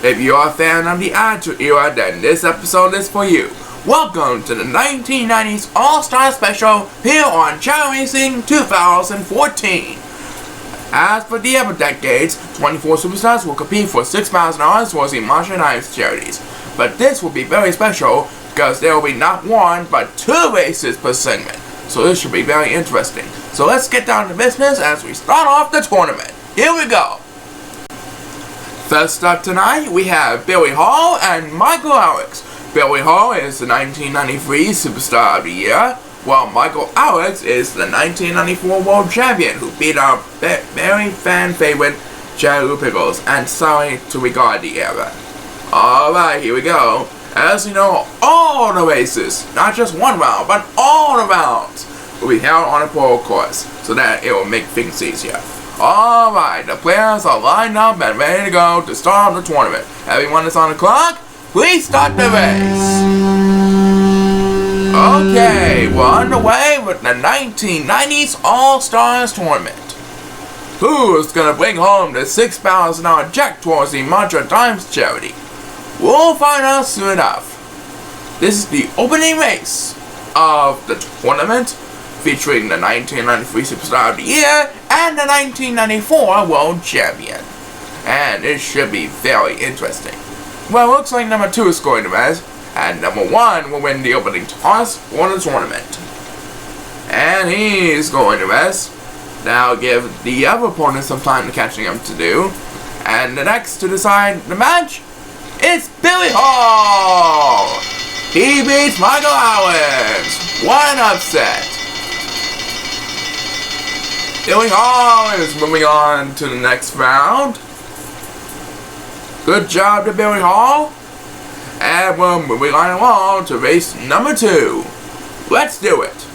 If you're a fan of the Attitude Era, then this episode is for you. Welcome to the 1990s All-Star Special here on Chao Racing 2014. As for the other decades, 24 superstars will compete for $6,000 towards the marginalized charities. But this will be very special because there will be not one, but 2 races per segment. So this should be very interesting. So let's get down to business as we start off the tournament. Here we go. First up tonight, we have Billy Hall and Michael Alex. Billy Hall is the 1993 Superstar of the Year, while Michael Alex is the 1994 World Champion who beat our very fan favorite Chao Pickles, and sorry to regard the era. Alright, here we go. As you know, all the races, not just one round, but all the rounds, will be held on a pro course, so that it will make things easier. Alright, the players are lined up and ready to go to start the tournament. Everyone is on the clock, please start the race. Okay, we're underway with the 1990s All-Stars Tournament. Who's gonna bring home the $6,000 check towards the Mantra Times charity? We'll find out soon enough. This is the opening race of the tournament, featuring the 1993 Superstar of the Year and the 1994 World Champion. And it should be very interesting. Well, it looks like number 2 is going to rest, and number 1 will win the opening toss for the tournament. And he's going to rest. That'll give the other opponent some time to catching up to do. And the next to decide the match is Billy Hall! He beats Michael Alex! What an upset! Billy Hall is moving on to the next round. Good job to Billy Hall. And we're moving on along to race number 2. Let's do it.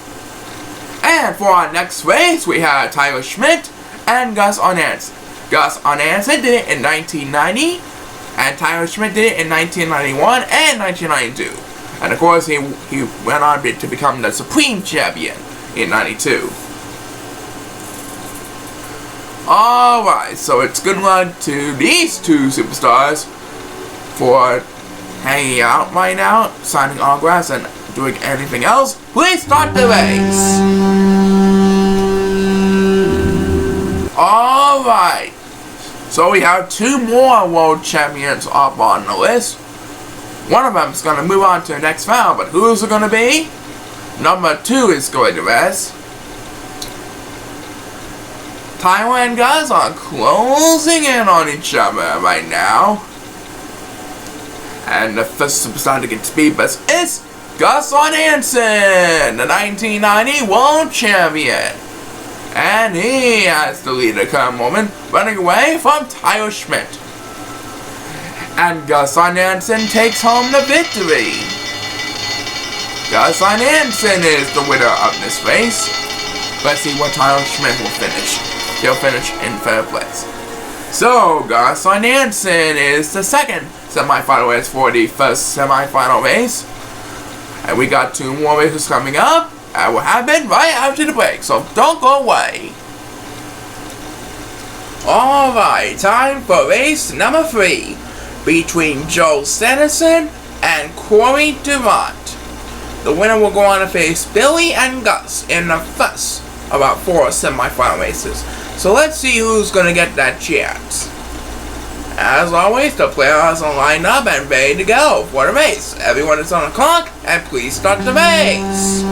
And for our next race, we have Tyler Schmidt and Gus Arnanson. Gus Arnanson did it in 1990, and Tyler Schmidt did it in 1991 and 1992. And of course, he went on to become the Supreme Champion in 92. Alright, so it's good luck to these 2 superstars for hanging out right now, signing autographs, and doing anything else. Please start the race! Alright, so we have 2 more world champions up on the list. One of them is going to move on to the next round, but who's it going to be? Number 2 is going to rest. Tyler and Gus are closing in on each other right now. And the first superstar to get speed boost is Gus Arnanson, the 1990 World Champion. And he has the lead at the current moment, running away from Tyler Schmidt. And Gus Arnanson takes home the victory. Gus Arnanson is the winner of this race. Let's see what Tyler Schmidt will finish. He'll finish in 3rd place. So, Gus Arnanson is the 2nd semifinal race for the first semifinal race. And we got 2 more races coming up. That will happen right after the break, so don't go away. Alright, time for race number 3 between Joe Sanderson and Corey Durant. The winner will go on to face Billy and Gus in the first of about 4 semifinal races. So let's see who's going to get that chance. As always, the players are lined up and ready to go for the race. Everyone is on the clock, and please start the race.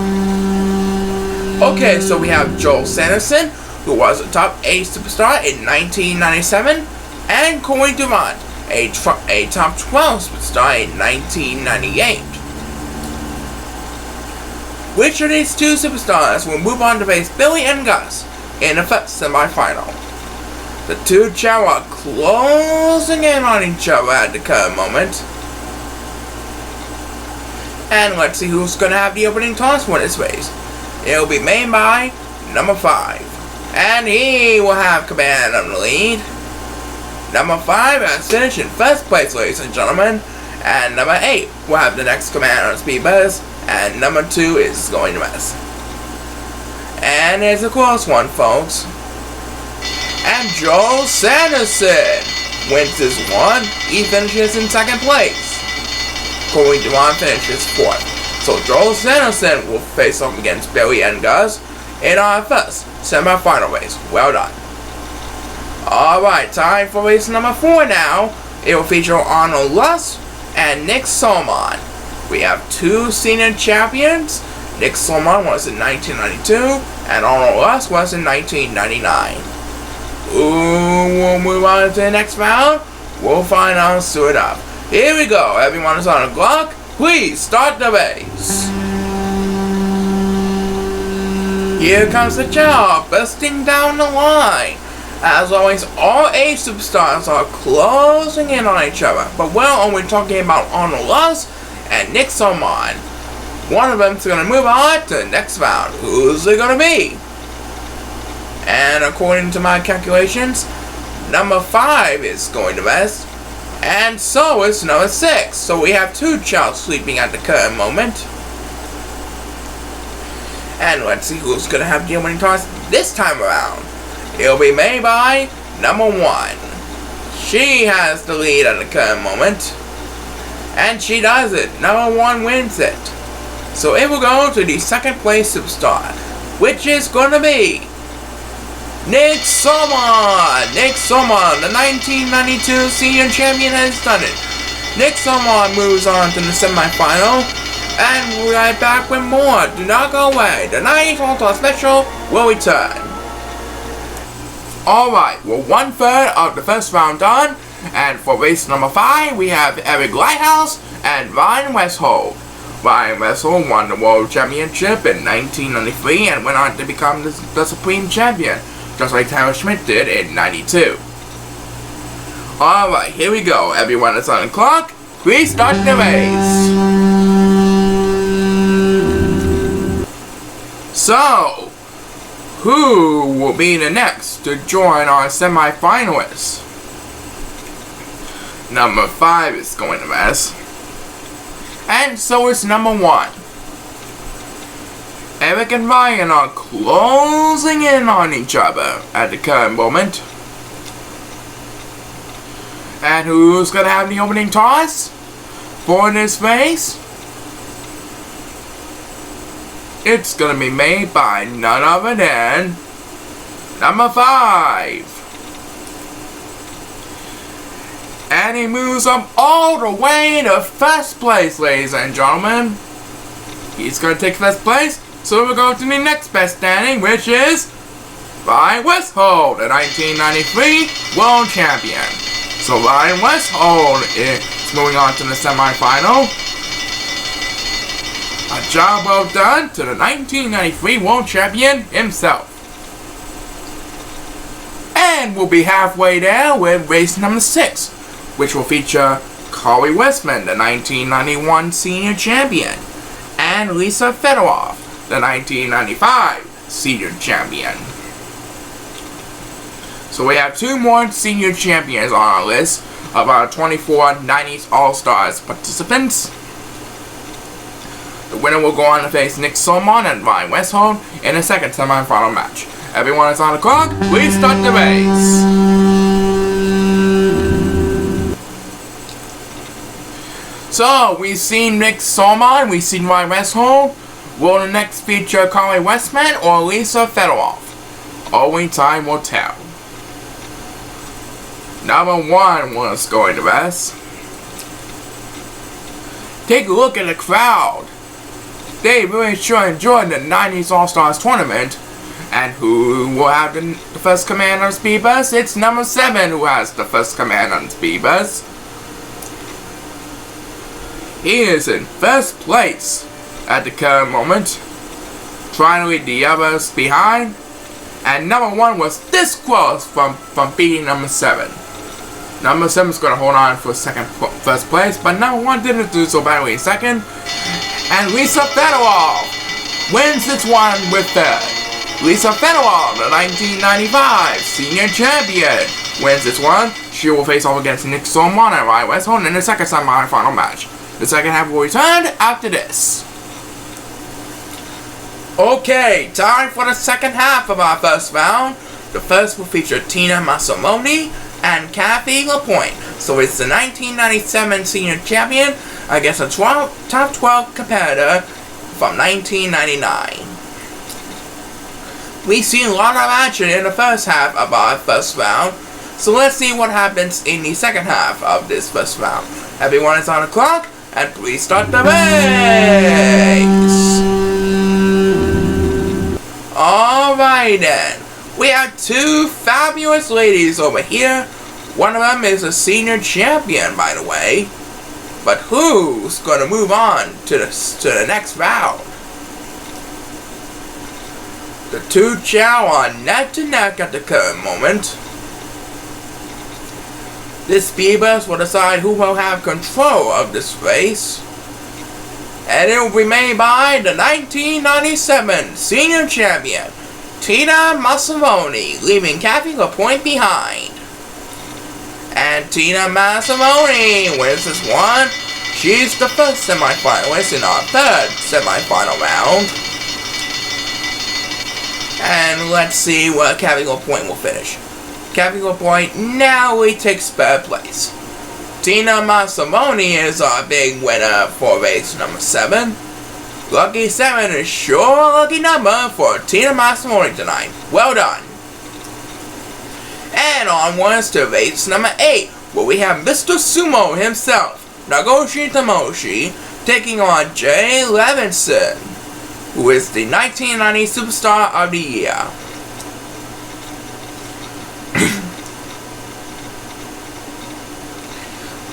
Okay, so we have Joel Sanderson, who was a top 8 superstar in 1997, and Corey Durant, a top 12 superstar in 1998. Which of these 2 superstars will move on to face Billy and Gus in the first semifinal? The 2 Chao are closing in on each other at the current moment. And let's see who's going to have the opening toss for this race. It will be made by number 5. And he will have command of the lead. Number 5 has finished in 1st place, ladies and gentlemen. And number 8 will have the next command on speed buzz. And number 2 is going to rest. And it's a close one, folks. And Joel Sanderson wins this one, he finishes in second place. Corey Devon finishes fourth. So Joel Sanderson will face off against Billy and Gus in our first semi-final race. Well done. Alright, time for race number 4 now. It will feature Arnold Luss and Nick Solomon. We have two senior champions. Nick Solomon was in 1992 and Arnold Luss was in 1999. We'll move on to the next round. We'll find out soon enough. Here we go. Everyone is on the clock. Please start the race. Here comes the Chao busting down the line. As always, all 8 superstars are closing in on each other. But we're only talking about Arnold Luss and Nick Solomon. One of them's going to move on to the next round. Who's it going to be? And according to my calculations, number 5 is going to rest. And so is number 6. So we have 2 Chao sleeping at the current moment. And let's see who's going to have the opening toss this time around. It'll be made by number 1. She has the lead at the current moment. And she does it. Number 1 wins it. So it will go to the second place superstar, which is going to be Nick Solomon. Nick Solomon, the 1992 senior champion, has done it. Nick Solomon moves on to the semifinal. And we'll be right back with more. Do not go away. The 90s All-Star Special will return. Alright, well, 1/3 of the first round done. And for race number 5, we have Eric Lighthouse and Ryan Westhold. Ryan Westhold won the World Championship in 1993 and went on to become the Supreme Champion, just like Tyler Schmidt did in 92. Alright, here we go. Everyone is on the clock. Please start the race. So, who will be the next to join our semi-finalists? Number 5 is going to rest. And so is number 1. Eric and Ryan are closing in on each other at the current moment. And who's going to have the opening toss for this race? It's going to be made by none other than number 5. And he moves up all the way to first place, ladies and gentlemen. He's going to take first place, so we'll go to the next best standing, which is Ryan Westhold, the 1993 World Champion. So Ryan Westhold is moving on to the semifinal. A job well done to the 1993 World Champion himself. And we'll be halfway there with race number 6, which will feature Corey Westman, the 1991 Senior Champion, and Lisa Fedorov, the 1995 Senior Champion. So we have 2 more Senior Champions on our list of our 24 90s All-Stars participants. The winner will go on to face Nick Solomon and Ryan Westhold in the second semi-final match. Everyone is on the clock. Please start the race. So, we've seen Nick Solomon, we've seen Ryan Westhold. Will the next feature Corey Westman or Lisa Fedorov? Only time will tell. Number 1 was going to rest. Take a look at the crowd. They really sure enjoyed the 90s All-Stars tournament. And who will have the first command on Speed Bus? It's number 7 who has the first command on Speed Bus. He is in first place at the current moment, trying to leave the others behind. And number 1 was this close from beating number 7. Number 7 is going to hold on for first place, but number 1 didn't do so badly in second. And Lisa Fedorov wins this one with third. Lisa Fedorov, the 1995 Senior Champion, wins this one. She will face off against Nick Solomon and Ryan Westhold in the second semi-final match. The second half will return after this. Okay, time for the second half of our first round. The first will feature Tina Massimoni and Kathy LaPointe. So it's the 1997 senior champion against a top 12 competitor from 1999. We've seen a lot of action in the first half of our first round, so let's see what happens in the second half of this first round. Everyone is on the clock, and please start the race! Alright then, we have two fabulous ladies over here. One of them is a senior champion, by the way. But who's going to move on to the next round? The two Chao are neck to neck at the current moment. This speed bus will decide who will have control of this race. And it will be made by the 1997 senior champion, Tina Massimoni, leaving Kathy LaPointe behind. And Tina Massimoni wins this one. She's the first semifinalist in our third semifinal round. And let's see where Kathy LaPointe will finish. Kathy LaPointe narrowly takes third place. Tina Massimoni is our big winner for race number 7. Lucky 7 is sure a lucky number for Tina Massimoni tonight. Well done. And onwards to race number 8, where we have Mr. Sumo himself, Nagoshi Tamoshi, taking on Jay Levinson, who is the 1990 Superstar of the Year.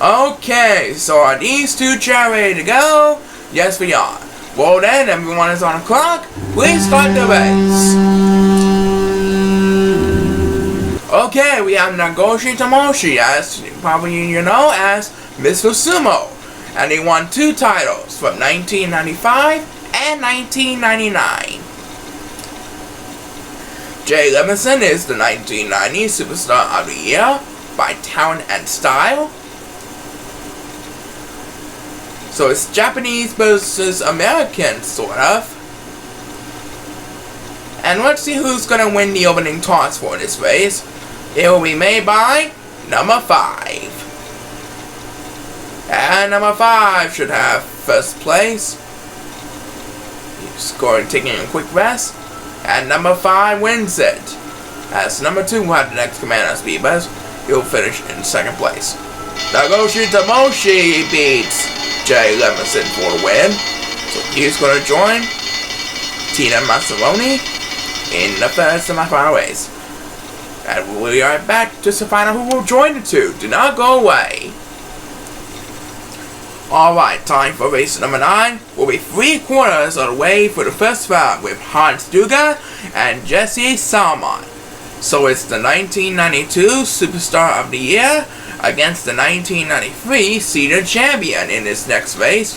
Okay, so are these two Chao ready to go? Yes, we are. Well then, everyone is on the clock. Please start the race. Okay, we have Nagoshi Tamoshi, as probably you know, as Mr. Sumo. And he won 2 titles from 1995 and 1999. Jay Levinson is the 1990 Superstar of the Year by talent and style. So it's Japanese versus American, sort of. And let's see who's gonna win the opening toss for this race. It will be made by number 5. And number 5 should have first place. He's taking a quick rest. And number 5 wins it. As number 2 will have the next Commander Speed Bus. He'll finish in second place. Nagoshi Tamoshi beats Jay Levinson for the win. So he's going to join Tina Massimoni in the third semifinal race. And we'll be right back to find out who will join the two. Do not go away. Alright, time for race number 9. We'll be 3/4 of the way for the first round with Hans Duga and Jesse Salmon. So it's the 1992 Superstar of the Year against the 1993 senior champion in this next race.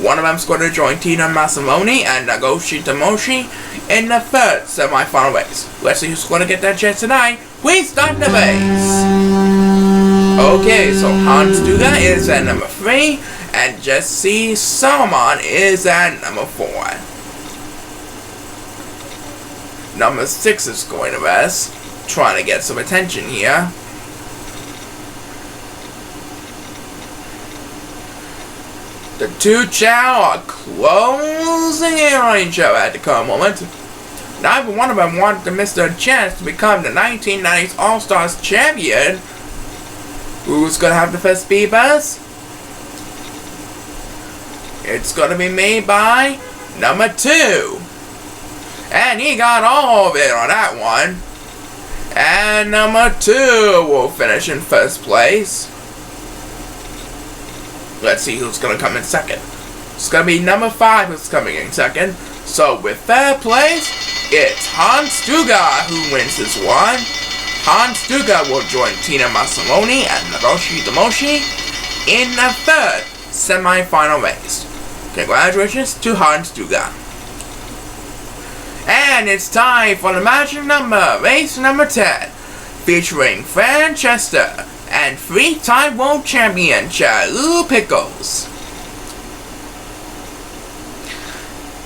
One of them's going to join Tina Massimoni and Nagoshi Tamoshi in the third semi-final race. Let's see who's going to get that chance tonight. Please start the race. Okay, so Hans Duga is at number 3 and Jesse Salmon is at number 4. Number 6 is going to rest, trying to get some attention here. The two Chao are closing in on each other at the current moment. Neither one of them wanted to miss their chance to become the 1990s All-Stars champion. Who's going to have the first speed bus? It's going to be made by number 2. And he got all of it on that one. And number 2 will finish in first place. Let's see who's going to come in second. It's going to be number 5 who's coming in second. So with third place, it's Hans Duga who wins this one. Hans Duga will join Tina Massimoni and Nagoshi Tamoshi in the third semi-final race. Congratulations to Hans Duga. And it's time for the magic number, race number 10, featuring Francesca and 3-time world champion Chao Pickles.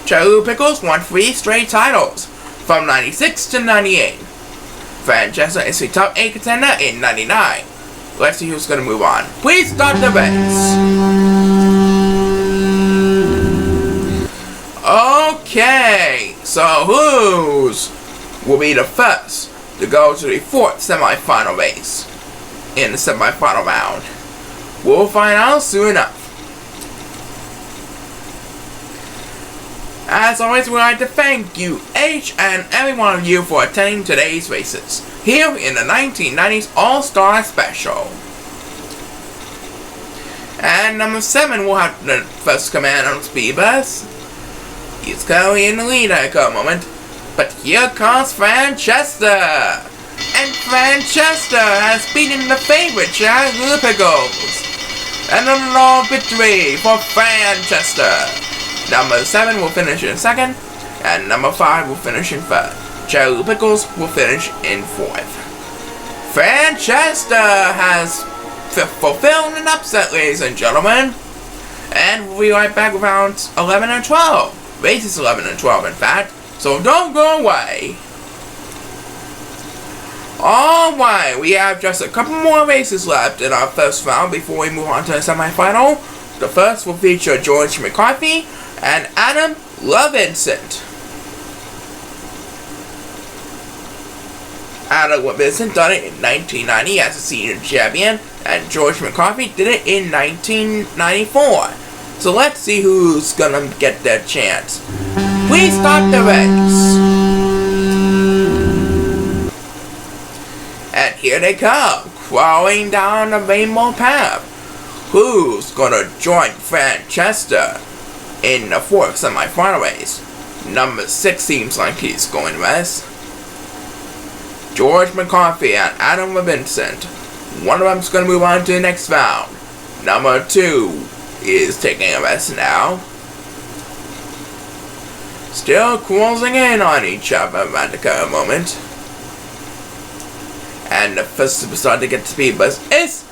Chao Pickles won 3 straight titles from 96 to 98. Francesca is a top 8 contender in 99. Let's see who's gonna move on. Please start the race. Okay, so who's will be the first to go to the 4th semifinal race in the semifinal round? We'll find out soon enough. As always, we'd like to thank you, each and every one of you, for attending today's races here in the 1990s All-Star Special. And number 7 will have the first command on Speed Bus. He's currently in the lead at the current moment, but here comes Francesca. And Francesca has beaten the favorite Chao Pickles. And a long victory for Francesca. Number 7 will finish in 2nd, and number 5 will finish in 3rd. Chao Pickles will finish in 4th. Francesca has fulfilled an upset, ladies and gentlemen. And we'll be right back with rounds 11 and 12. Races 11 and 12, in fact. So don't go away. Alright, we have just a couple more races left in our first round before we move on to the semifinal. The first will feature George McCarthy and Adam Levinson. Adam Levinson done it in 1990 as a senior champion, and George McCarthy did it in 1994. So let's see who's gonna get their chance. Please start the race. And here they come, crawling down the rainbow path. Who's gonna join Francesca in the 4th semifinal race? Number 6 seems like he's going west. George McCarthy and Adam Levinson. One of them's gonna move on to the next round. Number 2 is taking a rest now. Still closing in on each other at the current moment. And the first superstar to get to Speed Bus is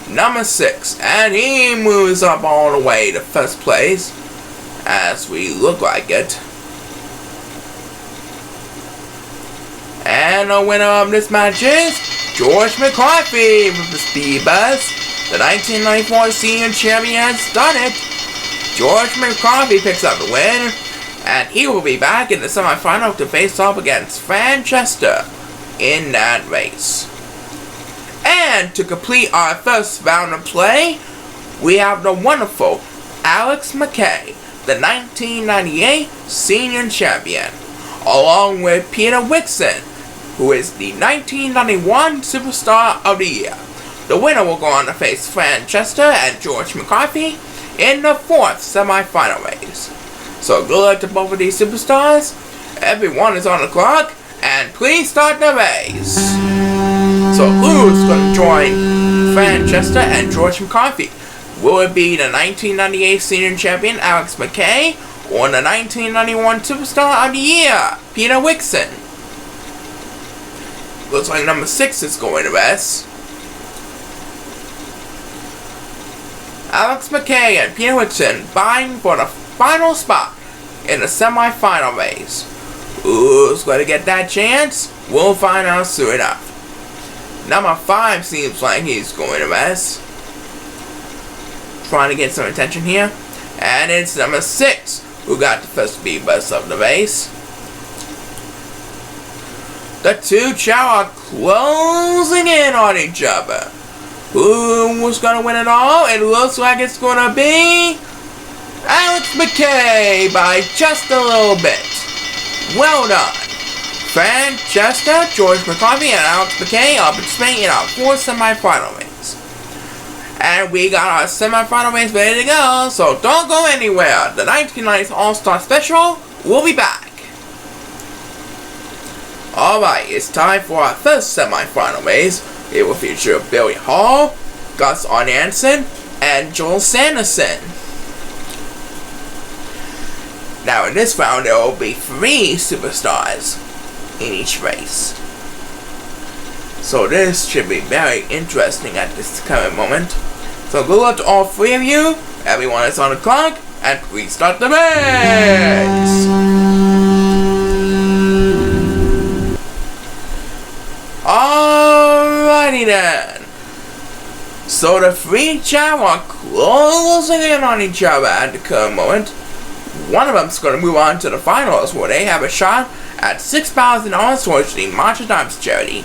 number 6, and he moves up all the way to 1st place, as we look like it. And the winner of this match is George McCarthy with the Speed Bus. The 1994 senior champion has done it. George McCarthy picks up the win, and he will be back in the semifinal to face off against Francesca in that race. And to complete our first round of play, we have the wonderful Alex McKay, the 1998 senior champion, along with Peter Wixon, who is the 1991 Superstar of the Year. The winner will go on to face Francesca and George McCarthy in the 4th semifinal race. So good luck to both of these superstars. Everyone is on the clock, and please start the race. So who's going to join Francesca and George McCarthy? Will it be the 1998 senior champion Alex McKay, or the 1991 Superstar of the Year Peter Wixon? Looks like number 6 is going to rest. Alex McKay and Peter Wixon vying for the final spot in the semi-final race. Who's going to get that chance? We'll find out soon enough. Number 5 seems like he's going to rest. Trying to get some attention here. And it's number 6 who got the first Speed Bus of the race. The two Chao are closing in on each other. Who's gonna win it all? It looks like it's gonna be Alex McKay by just a little bit. Well done. Francesca, George McCarthy, and Alex McKay are participating in our 4th semi-final race. And we got our semi-final race ready to go, so don't go anywhere. The 1990s All-Star Special will be back. Alright, it's time for our first semi-final race. It will feature Billy Hall, Gus Arnanson, and Joel Sanderson. Now in this round there will be 3 superstars in each race. So this should be very interesting at this current moment. So good luck to all 3 of you. Everyone is on the clock, and please start the race. So the three Chao are closing in on each other at the current moment. One of them's going to move on to the finals where they have a shot at $6,000 towards the March Times charity.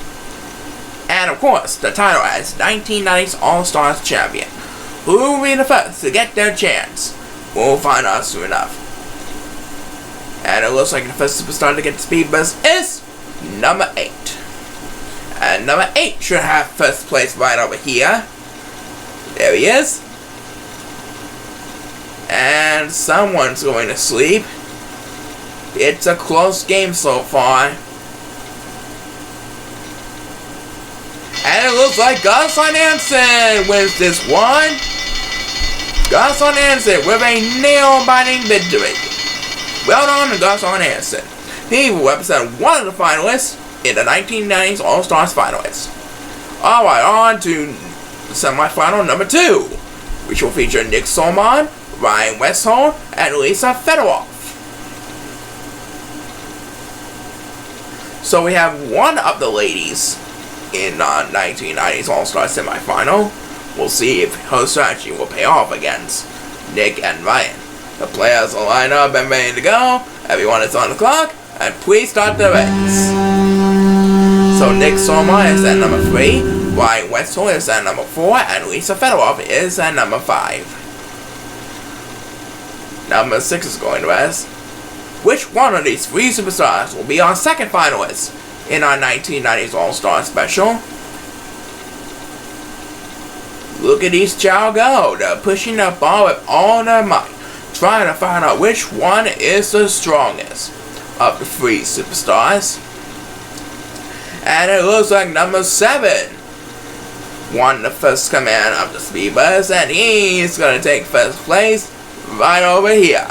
And of course, the title as 1990's All-Stars Champion. Who will be the first to get their chance? We'll find out soon enough. And it looks like the first superstar to get the speed boost is number 8. And number 8 should have first place right over here. There he is. And someone's going to sleep. It's a close game so far. And it looks like Gus Hansen wins this one. Gus Hansen with a nail-biting victory. Well done to Gus Hansen. He will represent one of the finalists in the 1990's All-Stars finalists. Alright, on to semi-final number 2, which will feature Nick Solomon, Ryan Westholt, and Lisa Fedorov. So we have one of the ladies in 1990's All-Star semi-final. We'll see if her strategy will pay off against Nick and Ryan. The players will line up and ready to go. Everyone is on the clock, and please start the race. So Nick Solomon is at number 3, Ryan Westholt is at number 4, and Lisa Fedorov is at number 5. Number 6 is going to ask, which one of these 3 superstars will be our second finalist in our 1990's All-Star Special? Look at these Chao go. They're pushing the ball with all their might, trying to find out which one is the strongest of the 3 superstars. And it looks like number 7 won the first command of the speed bus, and he's going to take first place right over here.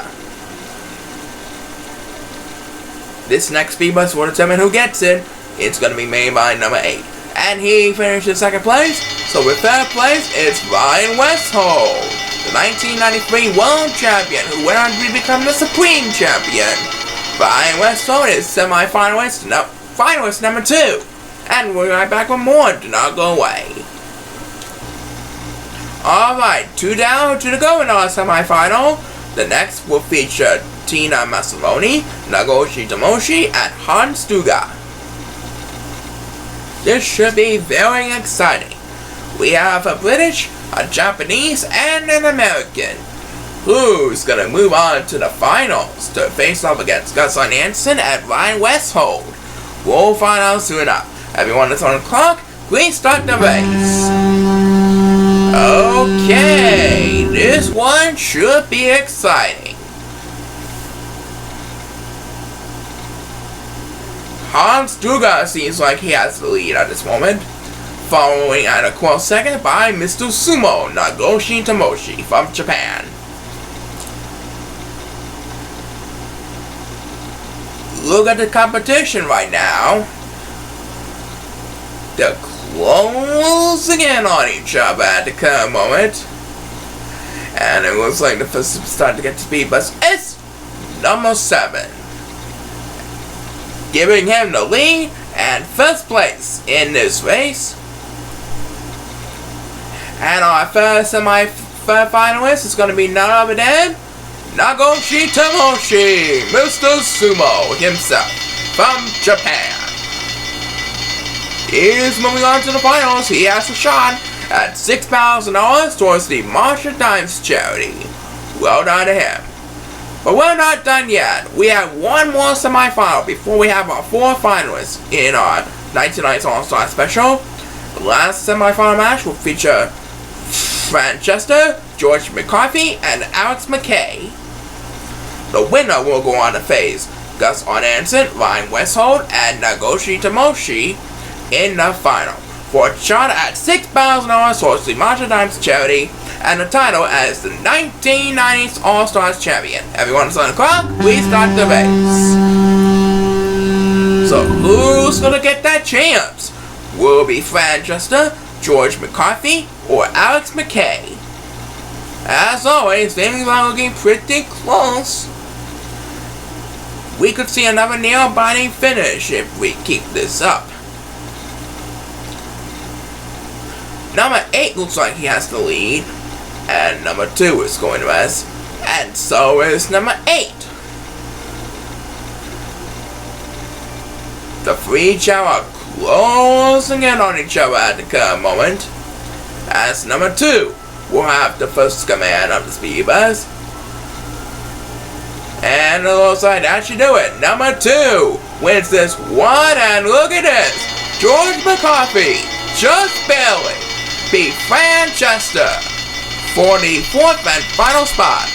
This next speed bus will determine who gets it. It's going to be made by number 8. And he finished in second place. So with third place, it's Ryan Westholt, the 1993 World Champion, who went on to become the Supreme Champion. Ryan Westholt is semi-finalist, finalist number 2. And we'll be right back with more. Do not go away. Alright, 2 down to the go in our semi-final. The next will feature Tina Masaloni, Nagoshi Tomoshi, and Hans Stuga. This should be very exciting. We have a British, a Japanese, and an American. Who's gonna move on to the finals to face off against Gus Hansen and Ryan Westholt? We'll find out soon enough. Everyone that's on the clock, please start the race. Okay, this one should be exciting. Hans Stuga seems like he has the lead at this moment, following at a close second by Mr. Sumo Nagoshi Tomoshi from Japan. Look at the competition right now. They're closing in on each other at the current moment. And it looks like the first superstar to get to speed bus is number 7. Giving him the lead and first place in this race. And our first semi-finalist is going to be none other than Nagoshi Tomoshi, Mr. Sumo himself, from Japan. He's moving on to the finals. He has a shot at $6,000 towards the March Times charity. Well done to him. But we're not done yet. We have one more semi-final before we have our 4 finalists in our 1990's All-Star Special. The last semi-final match will feature Francesca, George McCarthy, and Alex McKay. The winner will go on to face Gus Hansen, Ryan Westholt, and Nagoshi Tomoshi in the final for a shot at $6,000 towards the March Times charity and the title as the 1990's All-Stars Champion. Everyone's on the clock, please start the race. So who's gonna get that chance? Will it be Francesca, George McCarthy, or Alex McKay? As always, things are looking pretty close. We could see another nail-biting finish if we keep this up. Number 8 looks like he has the lead. And number 2 is going to rest. And so is number 8. The 3 Chao are closing in on each other at the current moment. As number 2 will have the first command of the speed bus. And it looks like that should do it. Number 2 wins this one, and look at this. George McCarthy just barely beat Francesca for the 4th and final spot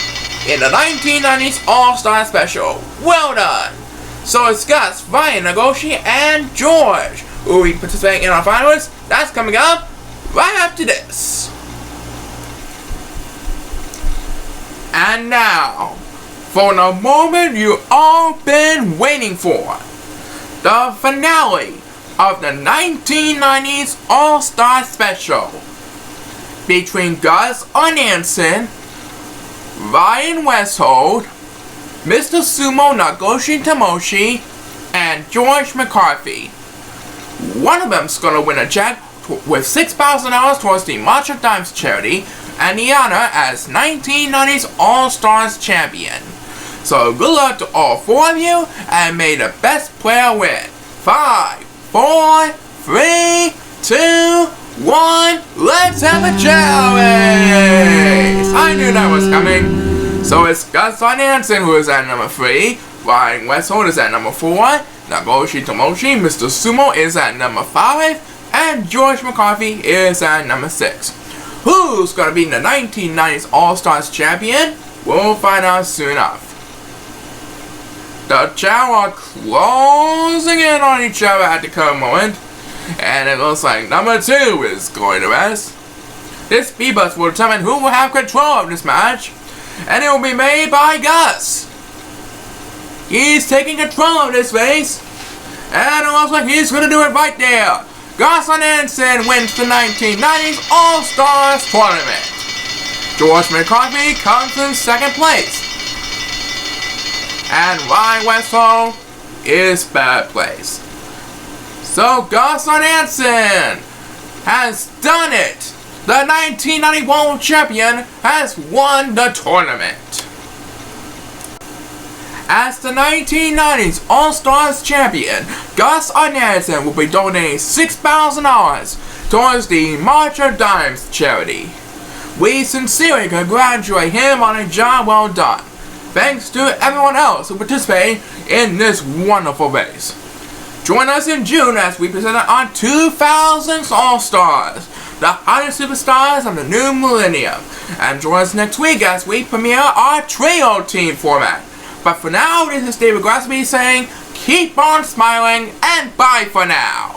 in the 1990s All-Star Special. Well done! So it's Gus, Ryan, Nagoshi, and George who will be participating in our finals. That's coming up right after this. And now, for the moment you all been waiting for, the finale of the 1990s All-Star Special between Gus Arnanson, Ryan Westhold, Mr. Sumo Nagoshi Tomoshi, and George McCarthy. One of them's gonna win a check with $6,000 towards the Matcha Dimes charity and the honor as 1990s All-Stars champion. So good luck to all 4 of you, and may the best player win. 5, 4, 3, 2, 1, let's have a Chao race! I knew that was coming. So it's Gus Arnanson who is at number 3, Ryan Westhold is at number 4, Nagoshi Tomoshi, Mr. Sumo is at number 5, and George McCarthy is at number 6. Who's gonna be the 1990s All-Stars champion? We'll find out soon enough. The Chao are closing in on each other at the current moment, and it looks like number 2 is going to rest. This B-Bus will determine who will have control of this match, and it will be made by Gus. He's taking control of this race, and it looks like he's going to do it right there. Gus Arnanson wins the 1990s All-Stars tournament. George McCarthy comes in 2nd place. And Ryan Westhold is 3rd place. So Gus Arnanson has done it. The 1990 World Champion has won the tournament. As the 1990s All-Stars Champion, Gus Arnanson will be donating $6,000 towards the Matcha Dimes charity. We sincerely congratulate him on a job well done. Thanks to everyone else who participated in this wonderful race. Join us in June as we present our 2000s All-Stars, the hottest superstars of the new millennium. And join us next week as we premiere our trio team format. But for now, this is David Grasby saying, keep on smiling, and bye for now.